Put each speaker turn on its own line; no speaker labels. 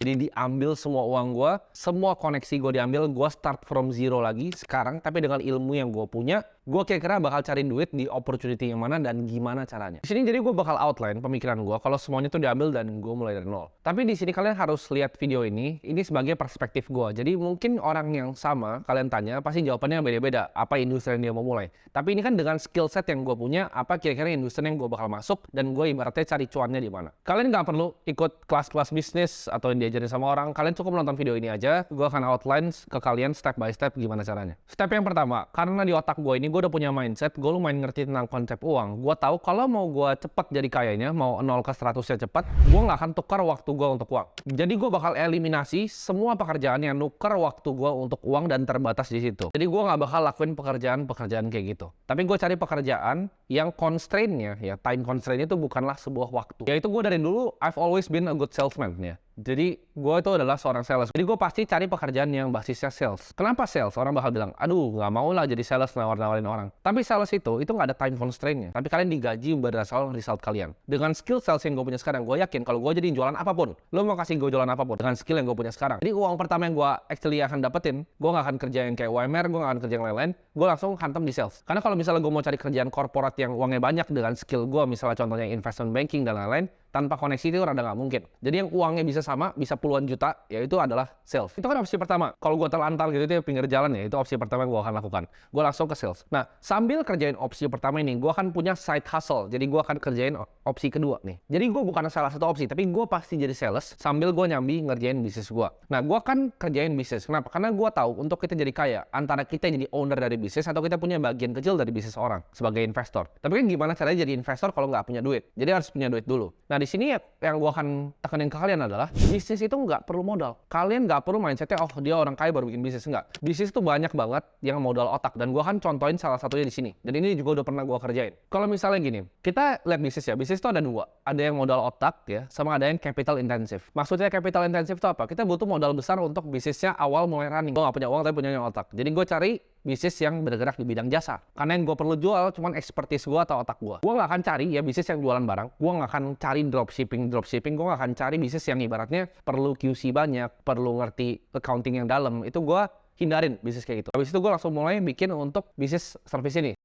Jadi diambil semua uang gue, semua koneksi gue diambil, gue start from zero lagi sekarang, tapi dengan ilmu yang gue punya, gue kira-kira bakal cari duit di opportunity yang mana dan gimana caranya. Di sini jadi gue bakal outline pemikiran gue kalau semuanya tuh diambil dan gue mulai dari nol. Tapi di sini kalian harus lihat video ini sebagai perspektif gue. Jadi mungkin orang yang sama kalian tanya pasti jawabannya beda-beda. Apa industri yang dia mau mulai? Tapi ini kan dengan skill set yang gue punya, apa kira-kira industri yang gue bakal masuk dan gue ibaratnya cari cuannya di mana. Kalian nggak perlu ikut kelas-kelas bisnis atau yang diajarin sama orang. Kalian cukup nonton video ini aja. Gue akan outline ke kalian step by step gimana caranya. Step yang pertama, karena di otak gue ini gue udah punya mindset, gue lumayan ngerti tentang konsep uang. Gue tahu kalau mau gue cepet jadi kayanya, mau 0 ke 100-nya cepat, gue nggak akan tukar waktu gue untuk uang. Jadi gue bakal eliminasi semua pekerjaan yang nuker waktu gue untuk uang dan terbatas di situ. Jadi gue nggak bakal lakuin pekerjaan kayak gitu. Tapi gue cari pekerjaan yang constraint-nya, ya time constraint-nya itu bukanlah sebuah waktu. Yaitu gue dari dulu, I've always been a good salesman ya. Jadi gue itu adalah seorang sales. Jadi gue pasti cari pekerjaan yang basisnya sales. Kenapa sales? Orang bakal bilang, aduh nggak mau lah jadi sales nawar-nawarin orang. Tapi sales itu nggak ada time constraint-nya. Tapi kalian digaji berdasarkan result kalian. Dengan skill sales yang gue punya sekarang, gue yakin kalau gue jadi jualan apapun, lo mau kasih gue jualan apapun dengan skill yang gue punya sekarang. Jadi uang pertama yang gue actually akan dapetin, gue nggak akan kerja yang kayak UMR, gue nggak akan kerja yang lain-lain, gue langsung hantam di sales. Karena kalau misalnya gue mau cari kerjaan korporat yang uangnya banyak dengan skill gue, misalnya contohnya investment banking dan lain-lain, tanpa koneksi itu rada nggak mungkin. Jadi yang uangnya bisa sama, bisa puluhan juta, yaitu adalah sales. Itu kan opsi pertama. Kalau gue terlantar gitu, itu pinggir jalan ya, itu opsi pertama yang gue akan lakukan. Gue langsung ke sales. Nah, sambil kerjain opsi pertama ini, gue akan punya side hustle. Jadi gue akan kerjain opsi kedua nih. Jadi gue bukan salah satu opsi, tapi gue pasti jadi sales sambil gue nyambi ngerjain bisnis gue. Nah, gue akan kerjain bisnis. Kenapa? Karena gue tahu untuk kita jadi kaya, antara kita jadi owner dari bisnis atau kita punya bagian kecil dari bisnis orang sebagai investor. Tapi kan gimana caranya jadi investor kalau nggak punya duit? Jadi harus punya duit dulu. Nah, di sini yang gue akan tekanin ke kalian adalah bisnis itu nggak perlu modal. Kalian nggak perlu mindsetnya, oh dia orang kaya baru bikin bisnis. Nggak. Bisnis itu banyak banget yang modal otak. Dan gue akan contohin salah satunya di sini. Dan ini juga udah pernah gue kerjain. Kalau misalnya gini, kita lihat bisnis ya. Bisnis itu ada dua. Ada yang modal otak ya, sama ada yang capital intensif. Maksudnya capital intensif itu apa? Kita butuh modal besar untuk bisnisnya awal mulai running. Gue nggak punya uang tapi punya otak. Jadi gue cari bisnis yang bergerak di bidang jasa. Karena yang gue perlu jual cuman expertise gue atau otak gue. Gue nggak akan cari ya bisnis yang jualan barang. Gue nggak akan cari dropshipping. Gue nggak akan cari bisnis yang ibaratnya perlu QC banyak, perlu ngerti accounting yang dalam. Itu gue hindarin bisnis kayak gitu. Habis itu gue langsung mulai bikin untuk bisnis service ini.